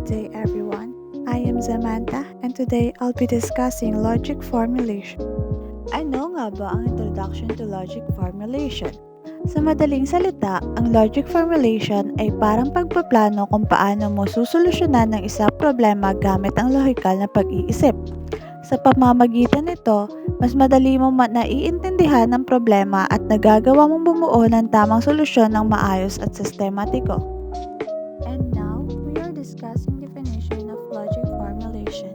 day, everyone. I am Samantha, and today I'll be discussing logic formulation. Ano nga ba ang introduction to logic formulation? Sa madaling salita, ang logic formulation ay parang pagpaplano kung paano mo susolusyonan ng isang problema gamit ang lohikal na pag-iisip. Sa pamamagitan nito, mas madali mo naiintindihan ang problema at nagagawa mong bumuo ng tamang solusyon ng maayos at sistematiko. And now, we are discussing definition of logic formulation.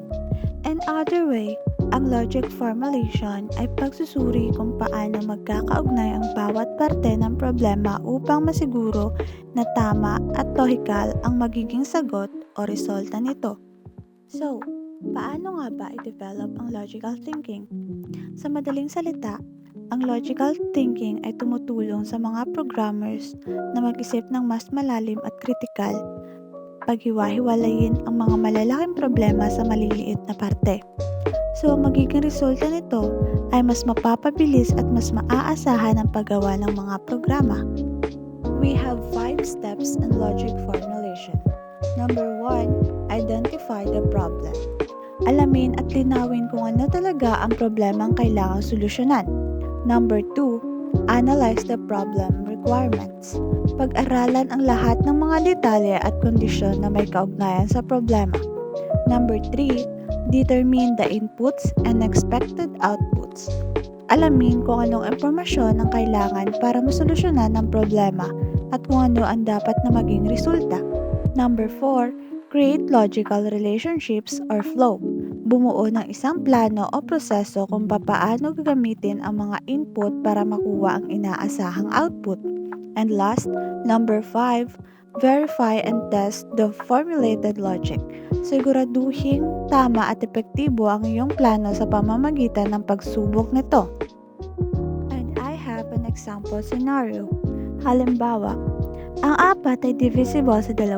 Another way, ang logic formulation ay pagsusuri kung paano magkakaugnay ang bawat parte ng problema upang masiguro na tama at lohikal ang magiging sagot o resulta nito. So, paano nga ba i-develop ang logical thinking? Sa madaling salita, ang logical thinking ay tumutulong sa mga programmers na mag-isip ng mas malalim at kritikal, paghiwa-hiwalayin ang mga malalaking problema sa maliliit na parte. So, ang magiging resulta nito ay mas mapapabilis at mas maaasahan ang paggawa ng mga programa. We have 5 steps in logic formulation. Number 1, identify the problem. Alamin at linawin kung ano talaga ang problemang kailangang solusyonan. Number 2, analyze the problem requirements. Pag-aralan ang lahat ng mga detalye at kondisyon na may kaugnayan sa problema. Number 3, determine the inputs and expected outputs. Alamin kung anong impormasyon ang kailangan para masolusyonan ang problema at kung ano ang dapat na maging resulta. Number 4, create logical relationships or flow. Bumuo ng isang plano o proseso kung paano gagamitin ang mga input para makuha ang inaasahang output. And last, number 5, verify and test the formulated logic. Siguraduhin tama at epektibo ang iyong plano sa pamamagitan ng pagsubok nito. And I have an example scenario. Halimbawa, ang 4 ay divisible sa 2.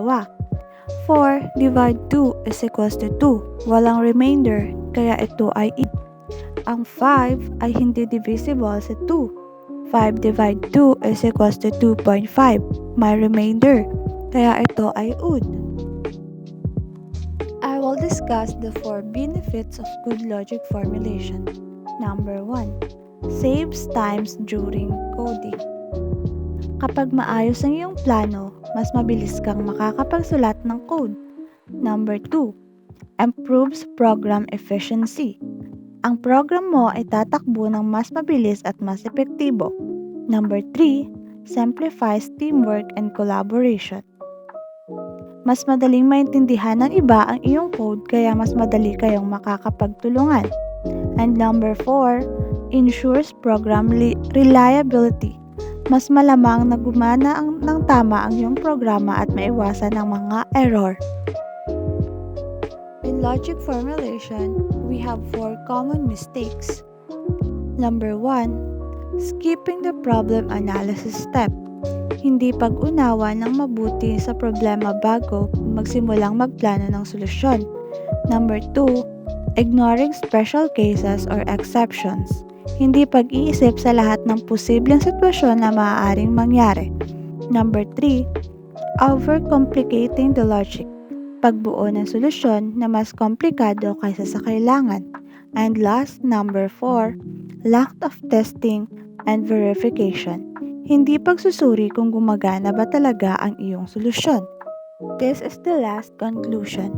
4 divide 2 is equals to 2. Walang remainder, kaya ito ay Ang 5 ay hindi divisible sa 2. 5 divide 2 is equals to 2.5. May remainder, kaya ito ay odd. I will discuss the 4 benefits of good logic formulation. Number 1, saves times during coding. Kapag maayos ang iyong plano, mas mabilis kang makakapagsulat ng code. Number 2, improves program efficiency. Ang program mo ay tatakbo ng mas mabilis at mas epektibo. Number 3, simplifies teamwork and collaboration. Mas madaling maintindihan ng iba ang iyong code kaya mas madali kayong makakapagtulungan. And number 4, ensures program reliability. Mas malamang na gumana ng tama ang iyong programa at maiwasan ang mga error. In logic formulation, we have 4 common mistakes. Number 1, skipping the problem analysis step. Hindi pag-unawa ng mabuti sa problema bago magsimulang magplano ng solusyon. Number 2, ignoring special cases or exceptions. Hindi pag-iisip sa lahat ng posibleng sitwasyon na maaaring mangyari. Number 3, overcomplicating the logic. Pagbuo ng solusyon na mas komplikado kaysa sa kailangan. And last, number 4, lack of testing and verification. Hindi pagsusuri kung gumagana ba talaga ang iyong solusyon. This is the last conclusion.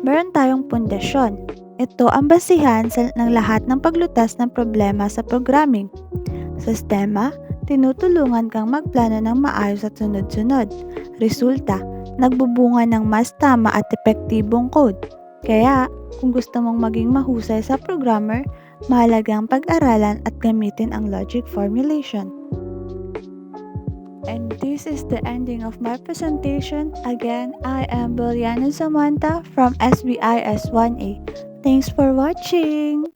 Meron tayong pundasyon. Ito ang basihan ng lahat ng paglutas ng problema sa programming. Sistema, tinutulungan kang magplano ng maayos at sunod-sunod. Resulta, nagbubunga ng mas tama at epektibong code. Kaya, kung gusto mong maging mahusay sa programmer, mahalagang pag-aralan at gamitin ang logic formulation. And this is the ending of my presentation. Again, I am Biliana Samantha from SBIS 1A. Thanks for watching!